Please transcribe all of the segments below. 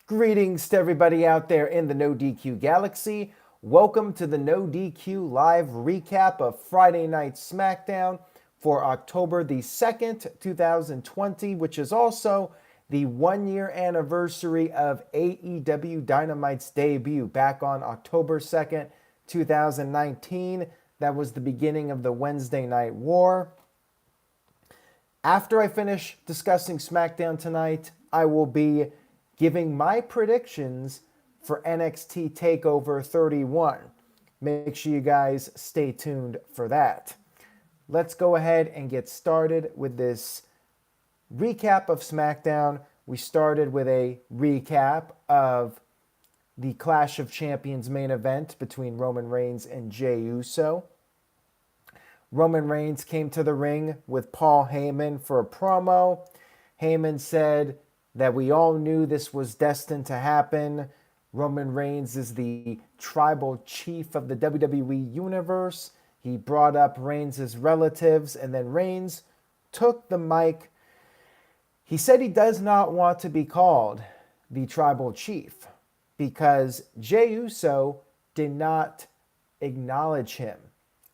Greetings to everybody out there in the No DQ galaxy. Welcome to the No DQ live recap of Friday Night Smackdown for October the 2nd, 2020, which is also the 1-year anniversary of AEW Dynamite's debut back on October 2nd, 2019. That was the beginning of the Wednesday Night War. After I finish discussing SmackDown tonight, I will be giving my predictions for NXT Takeover 31. Make sure you guys stay tuned for that. Let's go ahead and get started with this recap of SmackDown. We started with a recap of the Clash of Champions main event between Roman Reigns and Jey Uso. Roman Reigns came to the ring with Paul Heyman for a promo. Heyman said that we all knew this was destined to happen. Roman Reigns is the tribal chief of the WWE Universe. He brought up Reigns' relatives, and then Reigns took the mic. He said he does not want to be called the tribal chief because Jey Uso did not acknowledge him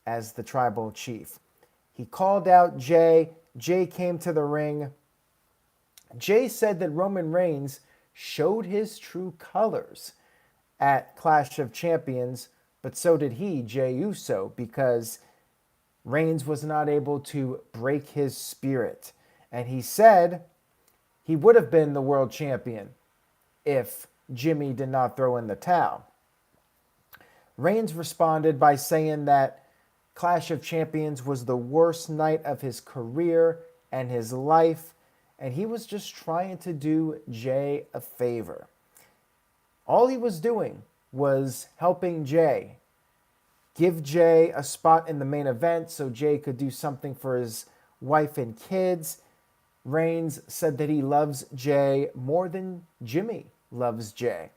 as the tribal chief. He called out Jey. Jey came to the ring. Jey said that Roman Reigns showed his true colors at Clash of Champions, but so did he, Jey Uso, because Reigns was not able to break his spirit. And he said he would have been the world champion if Jimmy did not throw in the towel. Reigns responded by saying that Clash of Champions was the worst night of his career and his life, and he was just trying to do Jey a favor. All he was doing was helping Jey, give Jey a spot in the main event so Jey could do something for his wife and kids. Reigns said that he loves Jey more than Jimmy loves Jey.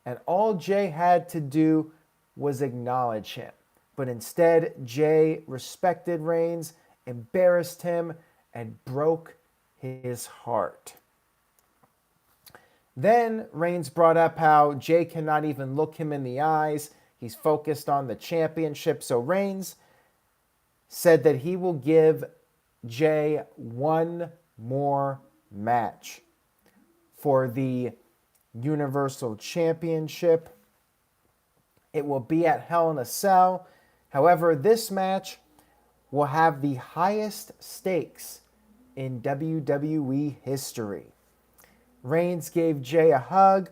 And all Jey had to do was acknowledge him. But instead, Jey respected Reigns, embarrassed him, and broke his heart. Then Reigns brought up how Jey cannot even look him in the eyes. He's focused on the championship. So Reigns said that he will give Jey one more match for the Universal Championship. It will be at Hell in a Cell. However, this match will have the highest stakes in WWE history. Reigns gave Jey a hug,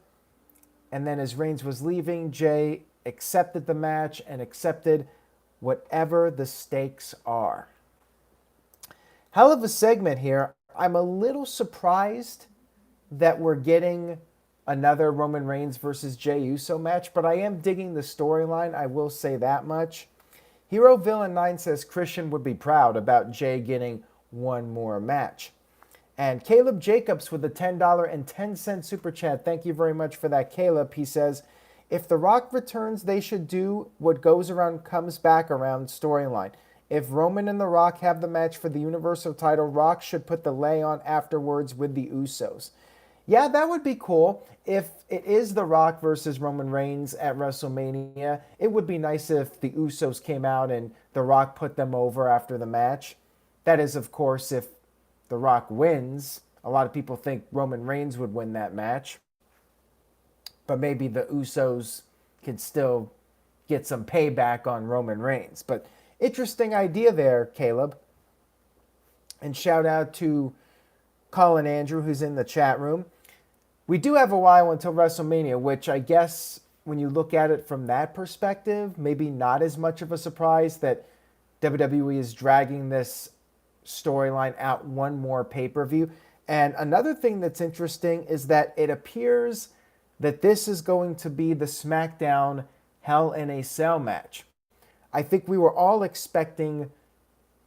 and then as Reigns was leaving, Jey accepted the match and accepted whatever the stakes are. Hell of a segment here. I'm a little surprised that we're getting another Roman Reigns versus Jey Uso match, but I am digging the storyline, I will say that much. Hero Villain 9 says Christian would be proud about Jey getting one more match. And Caleb Jacobs with a $10.10 super chat. Thank you very much for that, Caleb. He says, if The Rock returns, they should do what goes around comes back around storyline. If Roman and The Rock have the match for the Universal title, Rock should put the lay on afterwards with the Usos. Yeah, that would be cool. If it is The Rock versus Roman Reigns at WrestleMania, it would be nice if the Usos came out and The Rock put them over after the match. That is, of course, if The Rock wins. A lot of people think Roman Reigns would win that match. But maybe the Usos can still get some payback on Roman Reigns. But interesting idea there, Caleb. And shout out to Colin Andrew, who's in the chat room. We do have a while until WrestleMania, which I guess when you look at it from that perspective, maybe not as much of a surprise that WWE is dragging this storyline out one more pay-per-view. And another thing that's interesting is that it appears that this is going to be the SmackDown Hell in a Cell match. I think we were all expecting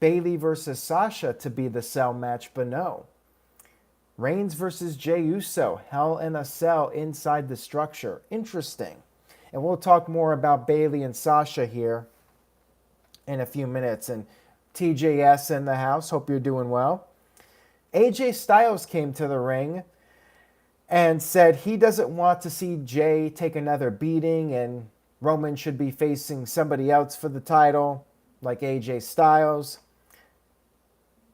Bayley versus Sasha to be the Cell match, but no. Reigns versus Jey Uso, Hell in a Cell inside the structure. Interesting. And we'll talk more about Bayley and Sasha here in a few minutes. And TJS in the house, hope you're doing well. AJ Styles came to the ring. and said he doesn't want to see Jay take another beating and Roman should be facing somebody else for the title, like AJ Styles.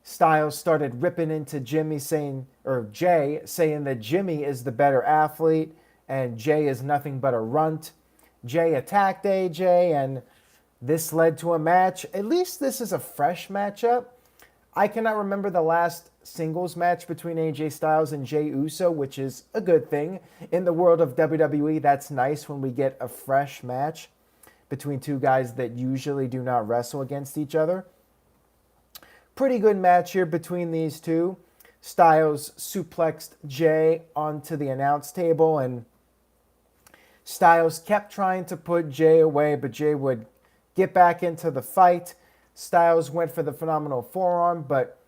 Styles started ripping into Jay saying that Jimmy is the better athlete and Jay is nothing but a runt. Jay attacked AJ and this led to a match. At least this is a fresh matchup. I cannot remember the last singles match between AJ Styles and Jey Uso, which is a good thing. In the world of WWE, that's nice when we get a fresh match between two guys that usually do not wrestle against each other. Pretty good match here between these two. Styles suplexed Jay onto the announce table, and Styles kept trying to put Jay away, but Jay would get back into the fight. Styles went for the phenomenal forearm, but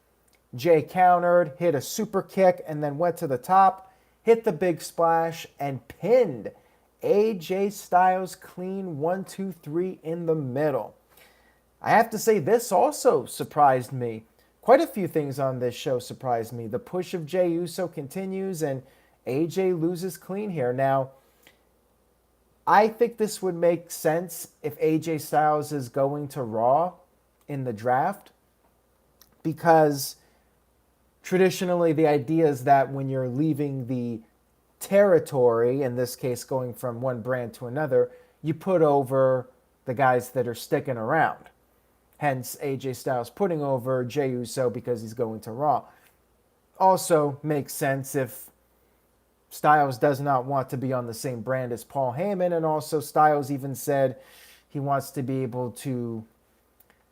Jay countered, hit a super kick, and then went to the top, hit the big splash, and pinned AJ Styles clean 1-2-3 in the middle. I have to say, this also surprised me. Quite a few things on this show surprised me. The push of Jey Uso continues, and AJ loses clean here. Now, I think this would make sense if AJ Styles is going to Raw in the draft, because traditionally the idea is that when you're leaving the territory, in this case going from one brand to another, you put over the guys that are sticking around. Hence AJ Styles putting over Jey Uso because he's going to Raw. Also makes sense if Styles does not want to be on the same brand as Paul Heyman, and also Styles even said he wants to be able to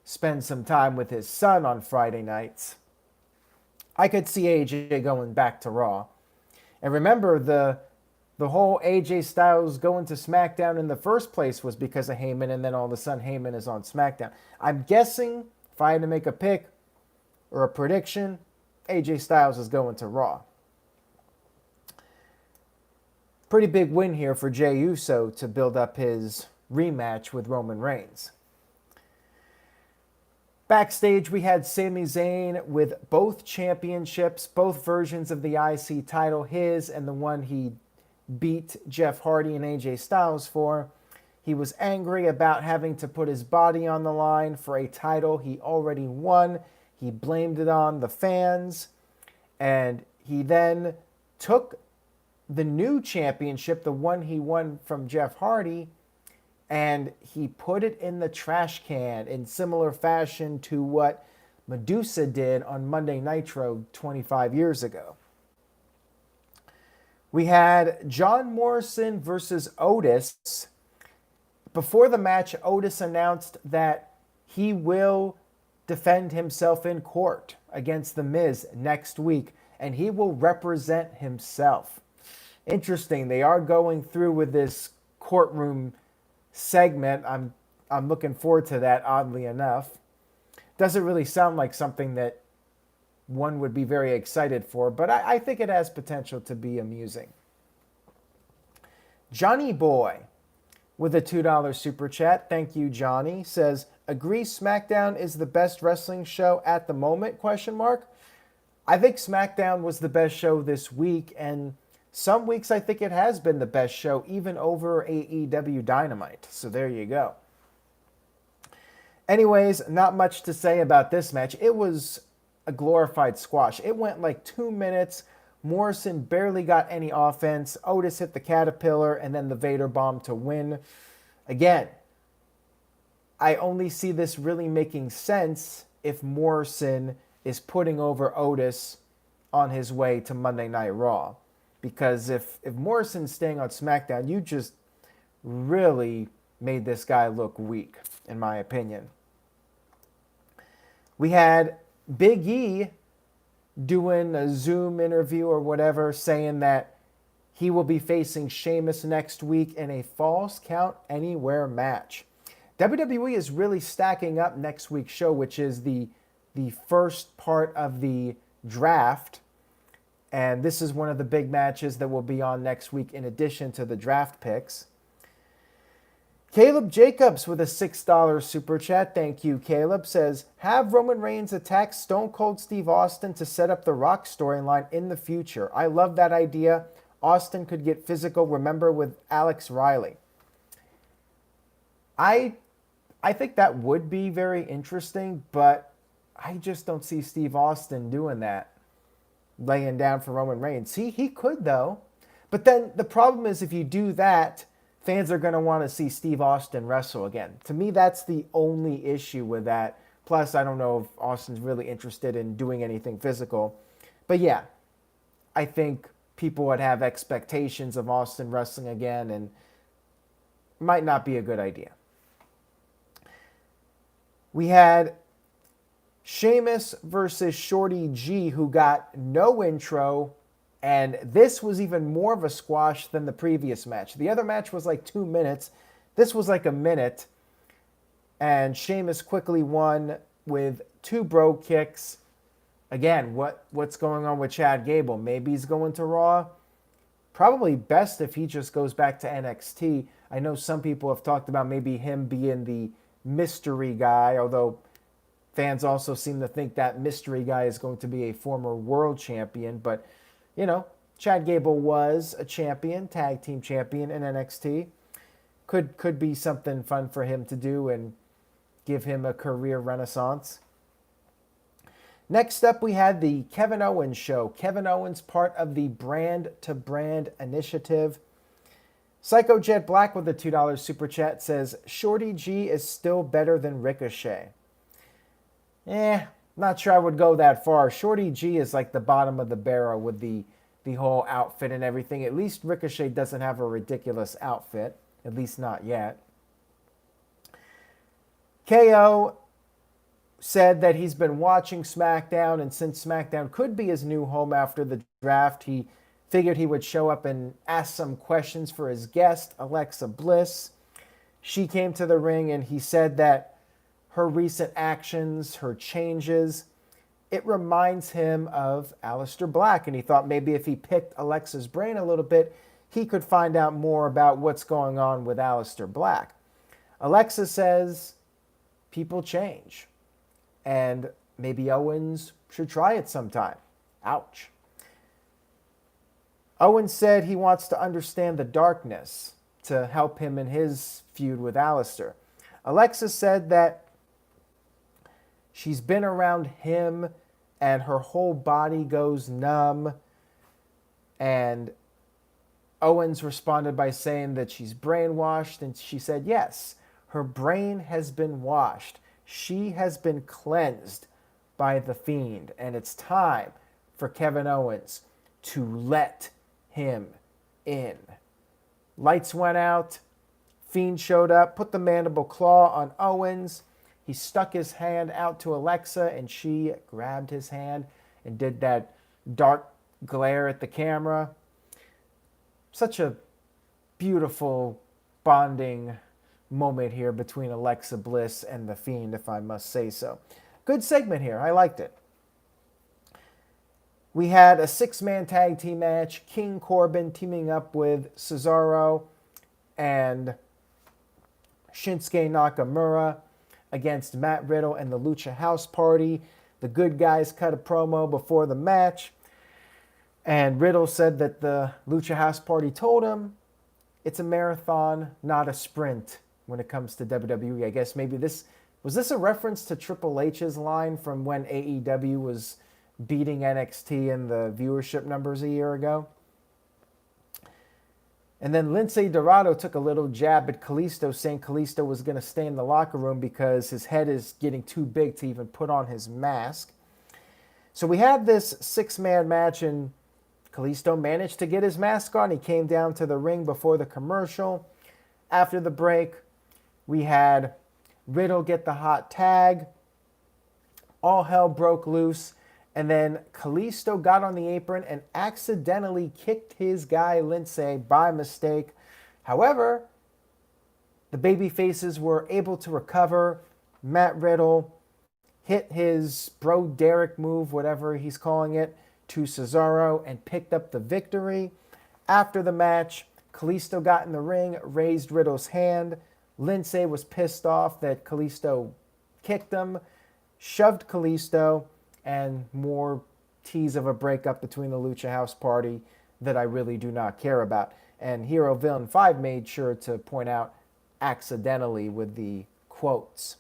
spend some time with his son on Friday nights. I could see AJ going back to Raw. And remember, the whole AJ Styles going to SmackDown in the first place was because of Heyman, and then all of a sudden Heyman is on SmackDown. I'm guessing, if I had to make a pick or a prediction, AJ Styles is going to Raw. Pretty big win here for Jey Uso to build up his rematch with Roman Reigns. Backstage, we had Sami Zayn with both championships, both versions of the IC title, his and the one he beat Jeff Hardy and AJ Styles for. He was angry about having to put his body on the line for a title he already won. He blamed it on the fans, and he then took the new championship, the one he won from Jeff Hardy, and he put it in the trash can in similar fashion to what Medusa did on Monday Nitro 25 years ago. We had John Morrison versus Otis. Before the match, Otis announced that he will defend himself in court against The Miz next week, and he will represent himself. Interesting, they are going through with this courtroom segment. I'm looking forward to that, oddly enough. Doesn't really sound like something that one would be very excited for, but I think it has potential to be amusing. Johnny Boy with a $2 super chat. Thank you, Johnny. Says, agree SmackDown is the best wrestling show at the moment, ? I think SmackDown was the best show this week, and some weeks I think it has been the best show, even over AEW Dynamite. So there you go. Anyways, not much to say about this match. It was a glorified squash. It went like 2 minutes. Morrison barely got any offense. Otis hit the Caterpillar and then the Vader Bomb to win. Again, I only see this really making sense if Morrison is putting over Otis on his way to Monday Night Raw. Because if Morrison's staying on SmackDown, you just really made this guy look weak, in my opinion. We had Big E doing a Zoom interview or whatever, saying that he will be facing Sheamus next week in a Falls Count Anywhere match. WWE is really stacking up next week's show, which is the first part of the draft. And this is one of the big matches that will be on next week in addition to the draft picks. Caleb Jacobs with a $6 super chat. Thank you, Caleb. Says, have Roman Reigns attack Stone Cold Steve Austin to set up the Rock storyline in the future. I love that idea. Austin could get physical, remember, with Alex Riley. I think that would be very interesting, but I just don't see Steve Austin doing that, laying down for Roman Reigns. He could, though. But then the problem is if you do that, fans are going to want to see Steve Austin wrestle again. To me, that's the only issue with that. Plus, I don't know if Austin's really interested in doing anything physical. But yeah, I think people would have expectations of Austin wrestling again, and might not be a good idea. We had Sheamus versus Shorty G, who got no intro, and this was even more of a squash than the previous match. The other match was like 2 minutes. This was like a minute, and Sheamus quickly won with 2 bro kicks. Again, what's going on with Chad Gable? Maybe he's going to Raw. Probably best if he just goes back to NXT. I know some people have talked about maybe him being the mystery guy, although fans also seem to think that mystery guy is going to be a former world champion. But, you know, Chad Gable was a champion, tag team champion in NXT. Could be something fun for him to do and give him a career renaissance. Next up, we had the Kevin Owens show. Kevin Owens, part of the Brand to Brand initiative. Psycho Jet Black with a $2 super chat says, Shorty G is still better than Ricochet. Not sure I would go that far. Shorty G is like the bottom of the barrel with the whole outfit and everything. At least Ricochet doesn't have a ridiculous outfit. At least not yet. KO said that he's been watching SmackDown, and since SmackDown could be his new home after the draft, he figured he would show up and ask some questions for his guest, Alexa Bliss. She came to the ring, and he said that her recent actions, her changes, it reminds him of Aleister Black, and he thought maybe if he picked Alexa's brain a little bit, he could find out more about what's going on with Aleister Black. Alexa says people change, and maybe Owens should try it sometime. Ouch. Owens said he wants to understand the darkness to help him in his feud with Aleister. Alexa said that she's been around him and her whole body goes numb. And Owens responded by saying that she's brainwashed, and she said yes, her brain has been washed. She has been cleansed by the Fiend, and it's time for Kevin Owens to let him in. Lights went out. Fiend showed up, put the mandible claw on Owens. He stuck his hand out to Alexa, and she grabbed his hand and did that dark glare at the camera. Such a beautiful bonding moment here between Alexa Bliss and the Fiend, if I must say so. Good segment here. I liked it. We had a 6-man tag team match. King Corbin teaming up with Cesaro and Shinsuke Nakamura against Matt Riddle and the Lucha House Party. The good guys cut a promo before the match, and Riddle said that the Lucha House Party told him it's a marathon, not a sprint when it comes to WWE. I guess maybe this was a reference to Triple H's line from when AEW was beating NXT in the viewership numbers a year ago. And then Lince Dorado took a little jab at Kalisto, saying Kalisto was going to stay in the locker room because his head is getting too big to even put on his mask. So we had this 6-man match, and Kalisto managed to get his mask on. He came down to the ring before the commercial. After the break, we had Riddle get the hot tag. All hell broke loose. And then Kalisto got on the apron and accidentally kicked his guy Lince by mistake. However, the babyfaces were able to recover. Matt Riddle hit his Bro Derek move, whatever he's calling it, to Cesaro and picked up the victory. After the match, Kalisto got in the ring, raised Riddle's hand. Lince was pissed off that Kalisto kicked him, shoved Kalisto, and more tease of a breakup between the Lucha House Party. that I really do not care about. And Hero Villain 5 made sure to point out accidentally with the quotes.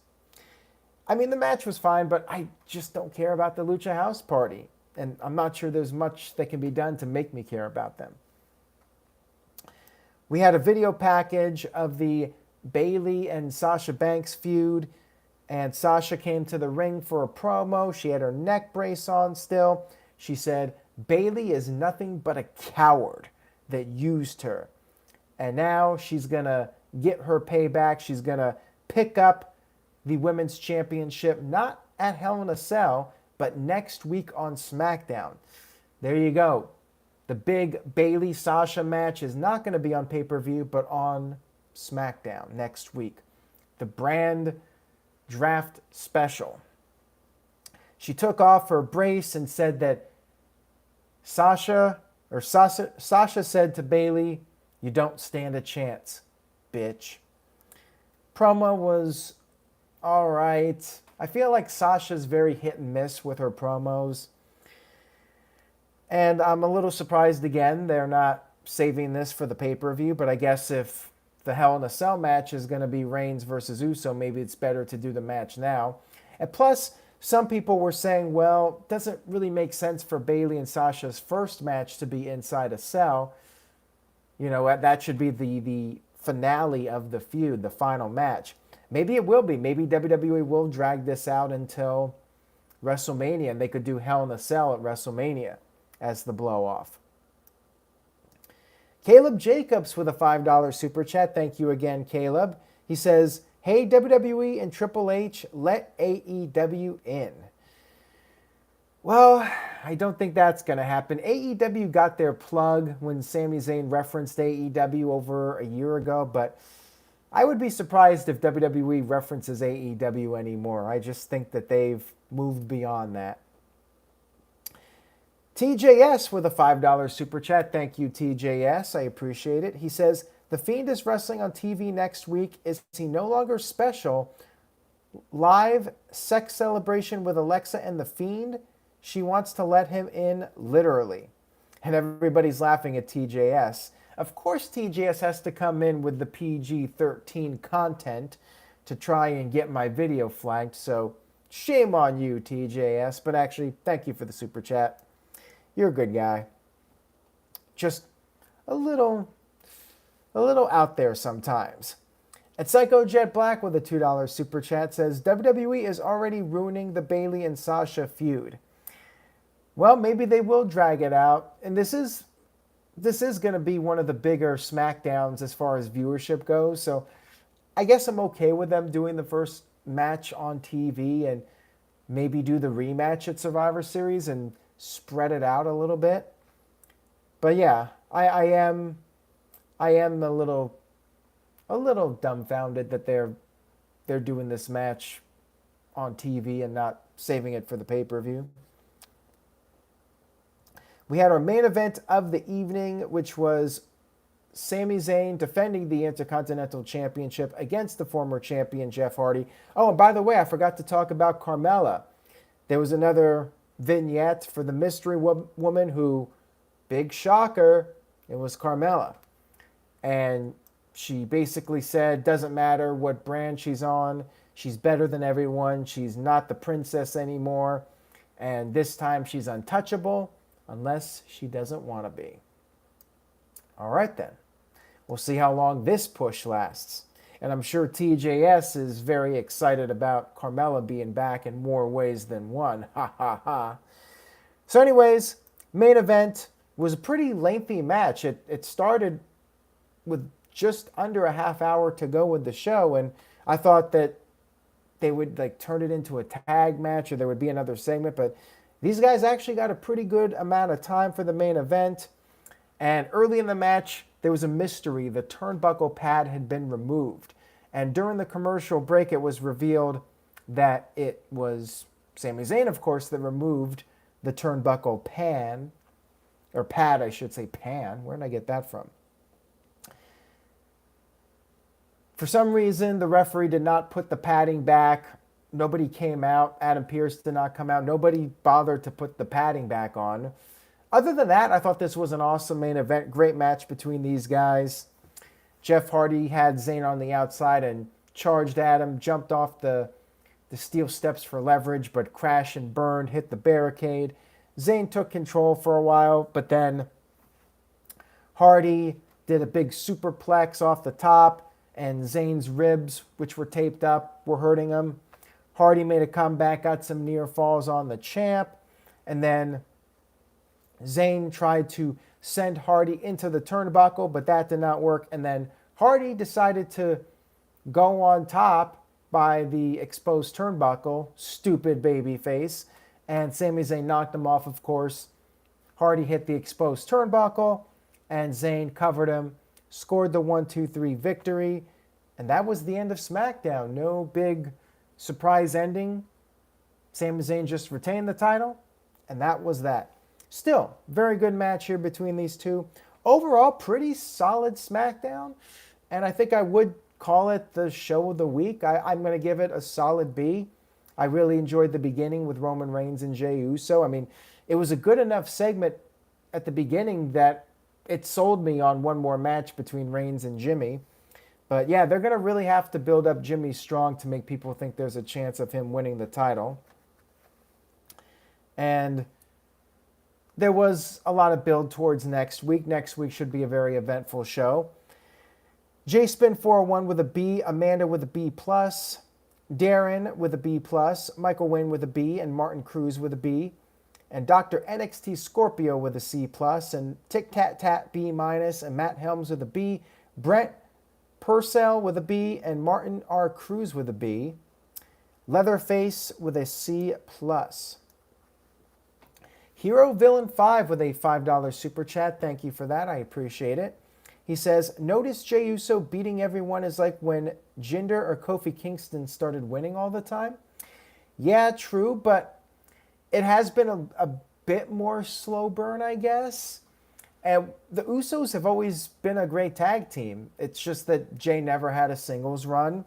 I mean, the match was fine, but I just don't care about the Lucha House Party. And I'm not sure there's much that can be done to make me care about them. We had a video package of the Bayley and Sasha Banks feud, and Sasha came to the ring for a promo. She had her neck brace on still. She said, Bayley is nothing but a coward that used her. And now she's going to get her payback. She's going to pick up the Women's Championship, not at Hell in a Cell, but next week on SmackDown. There you go. The big Bayley-Sasha match is not going to be on pay-per-view, but on SmackDown next week. The brand draft special. She took off her brace and said that Sasha said to Bayley, "You don't stand a chance, bitch." Promo was all right. I feel like Sasha's very hit and miss with her promos. And I'm a little surprised again they're not saving this for the pay-per-view, but I guess if the Hell in a Cell match is going to be Reigns versus Uso, maybe it's better to do the match now. And plus, some people were saying, well, it doesn't really make sense for Bayley and Sasha's first match to be inside a cell. You know, that should be the finale of the feud, the final match. Maybe it will be. Maybe WWE will drag this out until WrestleMania, and they could do Hell in a Cell at WrestleMania as the blow-off. Caleb Jacobs with a $5 super chat. Thank you again, Caleb. He says, hey, WWE and Triple H, let AEW in. Well, I don't think that's going to happen. AEW got their plug when Sami Zayn referenced AEW over a year ago, but I would be surprised if WWE references AEW anymore. I just think that they've moved beyond that. TJS with a $5 super chat. Thank you, TJS. I appreciate it. He says, The Fiend is wrestling on TV next week. Is he no longer special? Live sex celebration with Alexa and The Fiend? She wants to let him in literally. And everybody's laughing at TJS. Of course TJS has to come in with the PG-13 content to try and get my video flagged. So shame on you, TJS. But actually, thank you for the super chat. You're a good guy. Just a little out there sometimes. And Psycho Jet Black with a $2 super chat says, WWE is already ruining the Bayley and Sasha feud. Well, maybe they will drag it out. And this is going to be one of the bigger SmackDowns as far as viewership goes. So I guess I'm okay with them doing the first match on TV and maybe do the rematch at Survivor Series and spread it out a little bit. But yeah, I am a little dumbfounded that they're doing this match on TV and not saving it for the pay-per-view. We had our main event of the evening, which was Sami Zayn defending the Intercontinental Championship against the former champion Jeff Hardy. Oh, and by the way, I forgot to talk about Carmella. There was another vignette for the mystery woman who, big shocker, it was Carmella. And she basically said, doesn't matter what brand she's on, she's better than everyone, she's not the princess anymore, and this time she's untouchable unless she doesn't want to be. All right then. We'll see how long this push lasts. And I'm sure TJS is very excited about Carmella being back in more ways than one. Ha ha ha. So anyways, main event was a pretty lengthy match. It started with just under a half hour to go with the show, and I thought that they would turn it into a tag match or there would be another segment, but these guys actually got a pretty good amount of time for the main event. And early in the match, there was a mystery. The turnbuckle pad had been removed. And during the commercial break, it was revealed that it was Sami Zayn, of course, that removed the turnbuckle pad. Where did I get that from? For some reason, the referee did not put the padding back. Nobody came out. Adam Pearce did not come out. Nobody bothered to put the padding back on. Other than that, I thought this was an awesome main event. Great match between these guys. Jeff Hardy had Zayn on the outside and charged at him, jumped off the steel steps for leverage, but crashed and burned, hit the barricade. Zayn took control for a while, but then Hardy did a big superplex off the top, and Zayn's ribs, which were taped up, were hurting him. Hardy made a comeback, got some near falls on the champ, and then Zayn tried to send Hardy into the turnbuckle, but that did not work. And then Hardy decided to go on top by the exposed turnbuckle, stupid baby face, and Sami Zayn knocked him off, of course. Hardy hit the exposed turnbuckle, and Zayn covered him, scored the 1-2-3 victory, and that was the end of SmackDown. No big surprise ending. Sami Zayn just retained the title, and that was that. Still, very good match here between these two. Overall, pretty solid SmackDown, and I think I would call it the show of the week. I'm going to give it a solid B. I really enjoyed the beginning with Roman Reigns and Jey Uso. I mean, it was a good enough segment at the beginning that it sold me on one more match between Reigns and Jimmy. But yeah, they're going to really have to build up Jimmy strong to make people think there's a chance of him winning the title. And there was a lot of build towards next week. Next week should be a very eventful show. J-Spin 401 with a B, Amanda with a B+, Darren with a B+, Michael Wayne with a B, and Martin Cruz with a B, and Dr. NXT Scorpio with a C+, and Tic Tat Tat B-, and Matt Helms with a B, Brent Purcell with a B, and Martin R. Cruz with a B, Leatherface with a C+. Hero Villain 5 with a $5 super chat. Thank you for that. I appreciate it. He says, notice Jey Uso beating everyone is like when Jinder or Kofi Kingston started winning all the time. Yeah, true, but it has been a bit more slow burn, I guess. And the Usos have always been a great tag team. It's just that Jey never had a singles run.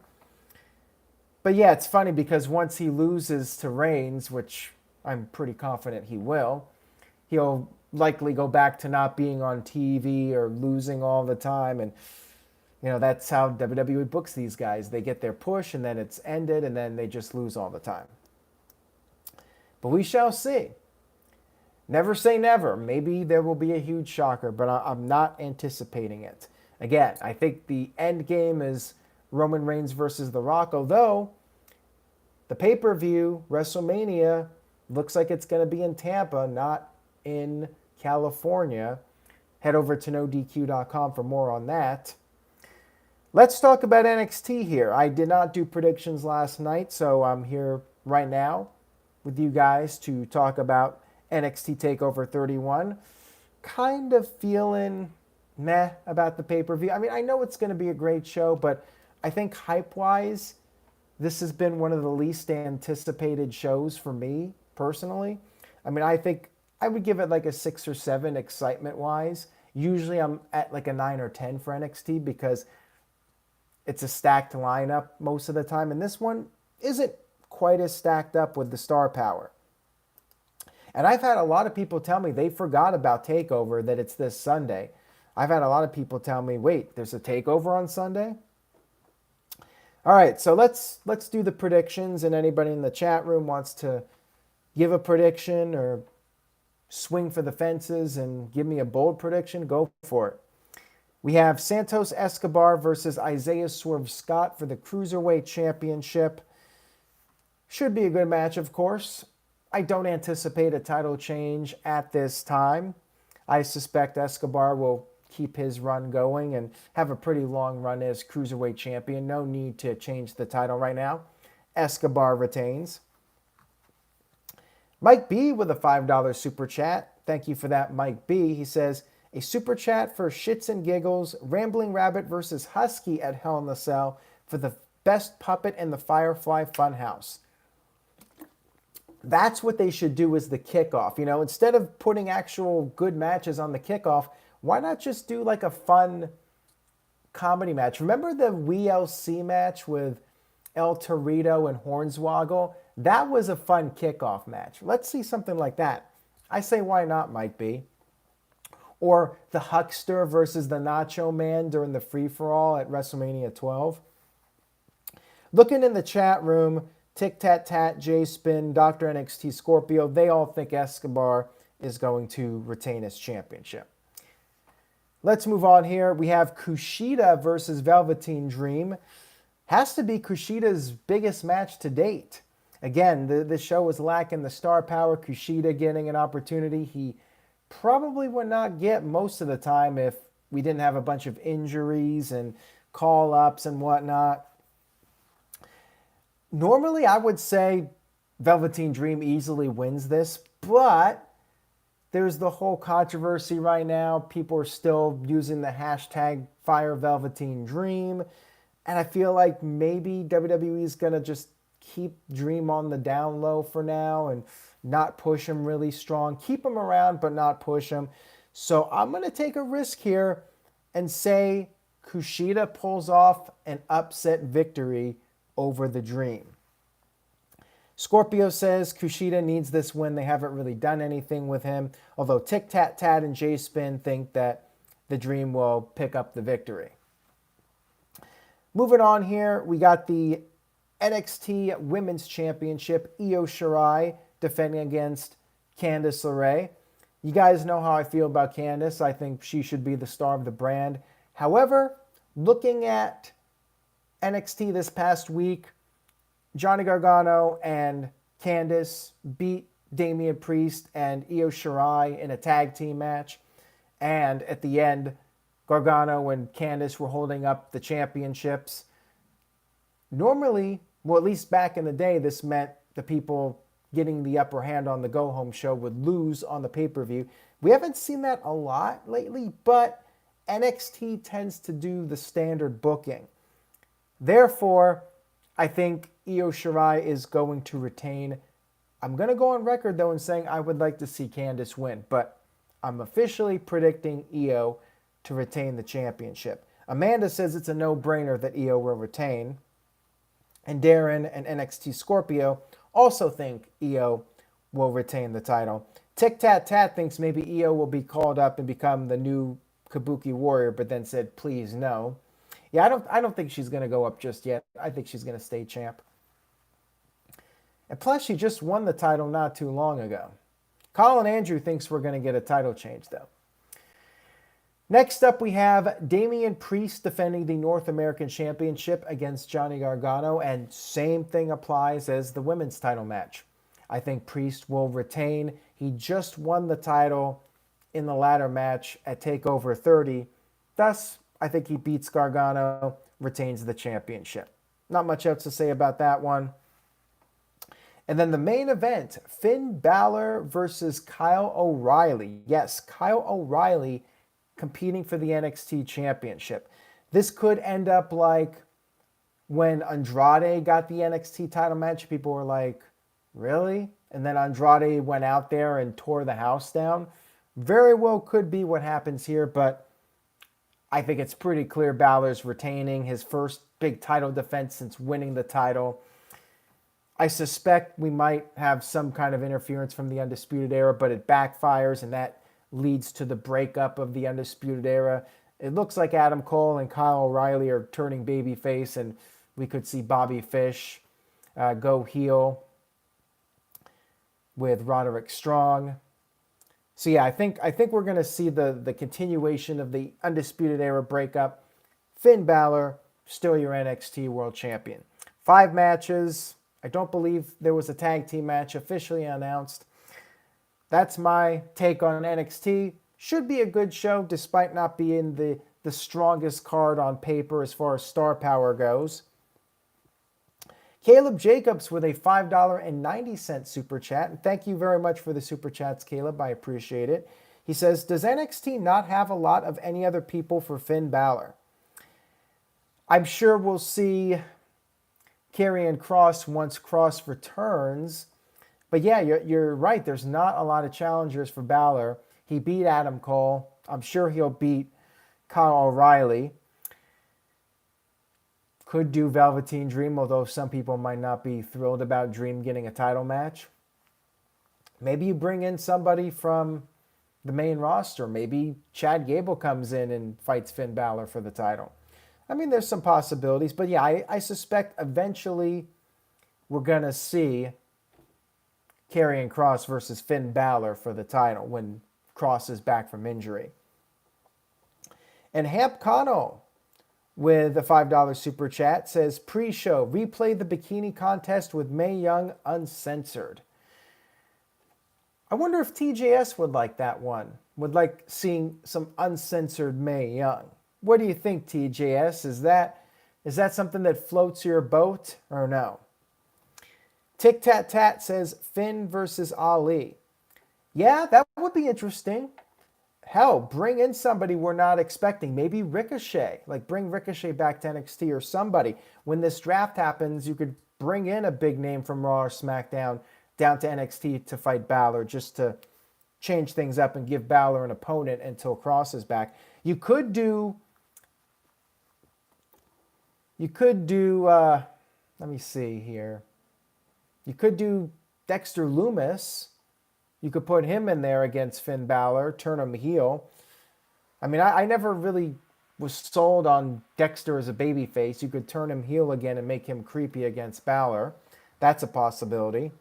But yeah, it's funny because once he loses to Reigns, which I'm pretty confident he will, he'll likely go back to not being on TV or losing all the time. And, you know, that's how WWE books these guys. They get their push and then it's ended and then they just lose all the time. But we shall see. Never say never. Maybe there will be a huge shocker, but I'm not anticipating it. Again, I think the end game is Roman Reigns versus The Rock, although the pay-per-view, WrestleMania, looks like it's going to be in Tampa, not in California. Head over to NoDQ.com for more on that. Let's talk about NXT here. I did not do predictions last night, so I'm here right now with you guys to talk about NXT Takeover 31. Kind of feeling meh about the pay-per-view. I mean, I know it's going to be a great show, but I think hype-wise, this has been one of the least anticipated shows for me personally. I mean, I think I would give it like a 6 or 7 excitement-wise. Usually I'm at like a 9 or 10 for NXT because it's a stacked lineup most of the time. And this one isn't quite as stacked up with the star power. And I've had a lot of people tell me they forgot about TakeOver, that it's this Sunday. I've had a lot of people tell me, wait, there's a TakeOver on Sunday? All right, so let's do the predictions, and anybody in the chat room wants to give a prediction or swing for the fences and give me a bold prediction, go for it. We have Santos Escobar versus Isaiah Swerve Scott for the Cruiserweight Championship. Should be a good match, of course. I don't anticipate a title change at this time. I suspect Escobar will keep his run going and have a pretty long run as Cruiserweight Champion. No need to change the title right now. Escobar retains. Mike B with a $5 super chat. Thank you for that, Mike B. He says, a super chat for shits and giggles, Rambling Rabbit versus Husky at Hell in the Cell for the best puppet in the Firefly Funhouse. That's what they should do as the kickoff. You know, instead of putting actual good matches on the kickoff, why not just do like a fun comedy match? Remember the WLC match with El Torito and Hornswoggle? That was a fun kickoff match. Let's see something like that. I say, why not, Mike B? Or the Huckster versus the Nacho Man during the free-for-all at WrestleMania 12. Looking in the chat room, Tic Tat Tat, J Spin, Dr. NXT Scorpio, they all think Escobar is going to retain his championship. Let's move on here. We have Kushida versus Velveteen Dream. Has to be Kushida's biggest match to date. Again, the show was lacking the star power. Kushida getting an opportunity he probably would not get most of the time if we didn't have a bunch of injuries and call-ups and whatnot. Normally, I would say Velveteen Dream easily wins this, but there's the whole controversy right now. People are still using the hashtag Fire Velveteen Dream, and I feel like maybe WWE is going to just keep Dream on the down low for now and not push him really strong. Keep him around, but not push him. So I'm going to take a risk here and say Kushida pulls off an upset victory over the Dream. Scorpio says Kushida needs this win. They haven't really done anything with him, although Tic Tat Tat and J Spin think that the Dream will pick up the victory. Moving on here, we got the NXT Women's Championship, Io Shirai defending against Candice LeRae. You guys know how I feel about Candice. I think she should be the star of the brand. However, looking at NXT this past week, Johnny Gargano and Candice beat Damian Priest and Io Shirai in a tag team match. And at the end, Gargano and Candice were holding up the championships. Normally, well, at least back in the day, this meant the people getting the upper hand on the go-home show would lose on the pay-per-view. We haven't seen that a lot lately, but NXT tends to do the standard booking. Therefore, I think Io Shirai is going to retain. I'm going to go on record, though, in saying I would like to see Candice win, but I'm officially predicting Io to retain the championship. Amanda says it's a no-brainer that Io will retain, and Darren and NXT Scorpio also think Io will retain the title. Tic Tat Tat thinks maybe Io will be called up and become the new Kabuki Warrior, but then said, please, no. Yeah, I don't think she's going to go up just yet. I think she's going to stay champ. And plus, she just won the title not too long ago. Colin Andrew thinks we're going to get a title change, though. Next up, we have Damian Priest defending the North American Championship against Johnny Gargano, and same thing applies as the women's title match. I think Priest will retain. He just won the title in the ladder match at TakeOver 30. Thus, I think he beats Gargano, retains the championship. Not much else to say about that one. And then the main event, Finn Balor versus Kyle O'Reilly. Yes, Kyle O'Reilly competing for the NXT Championship. This could end up like when Andrade got the NXT title match. People were like, really? And then Andrade went out there and tore the house down. Very well could be what happens here, but I think it's pretty clear Balor's retaining his first big title defense since winning the title. I suspect we might have some kind of interference from the Undisputed Era, but it backfires, and that leads to the breakup of the Undisputed Era. It looks like Adam Cole and Kyle O'Reilly are turning babyface, and we could see Bobby Fish go heel with Roderick Strong. So yeah, I think we're going to see the continuation of the Undisputed Era breakup. Finn Balor, still your NXT World Champion. 5 matches. I don't believe there was a tag team match officially announced. That's my take on NXT. Should be a good show despite not being the strongest card on paper as far as star power goes. Caleb Jacobs with a $5.90 super chat. And thank you very much for the super chats, Caleb. I appreciate it. He says, does NXT not have a lot of any other people for Finn Balor? I'm sure we'll see Karrion Kross once Kross returns. But yeah, you're right. There's not a lot of challengers for Balor. He beat Adam Cole. I'm sure he'll beat Kyle O'Reilly. Could do Velveteen Dream, although some people might not be thrilled about Dream getting a title match. Maybe you bring in somebody from the main roster. Maybe Chad Gable comes in and fights Finn Balor for the title. I mean, there's some possibilities, but yeah, I suspect eventually we're going to see Karrion Kross versus Finn Balor for the title when Kross is back from injury. And Hamp Kano with a $5 super chat says, pre-show, replay the bikini contest with Mae Young uncensored. I wonder if TJS would like that one, would like seeing some uncensored Mae Young. What do you think, TJS? Is that something that floats your boat or no? Tic Tat Tat says Finn versus Ali. Yeah, that would be interesting. Hell, bring in somebody we're not expecting. Maybe Ricochet. Like, bring Ricochet back to NXT or somebody. When this draft happens, you could bring in a big name from Raw or SmackDown down to NXT to fight Balor just to change things up and give Balor an opponent until Kross is back. You could do, let me see here. You could do Dexter Lumis. You could put him in there against Finn Balor, turn him heel. I mean, I never really was sold on Dexter as a babyface. You could turn him heel again and make him creepy against Balor. That's a possibility.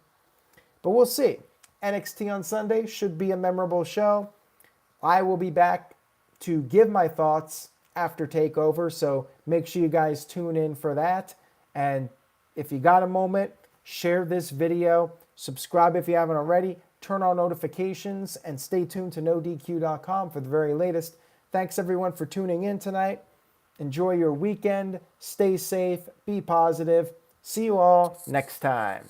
But we'll see. NXT on Sunday should be a memorable show. I will be back to give my thoughts after TakeOver, so make sure you guys tune in for that. And if you got a moment, share this video, subscribe if you haven't already, turn on notifications, and stay tuned to NoDQ.com for the very latest. Thanks everyone for tuning in tonight. Enjoy your weekend. Stay safe. Be positive. See you all next time.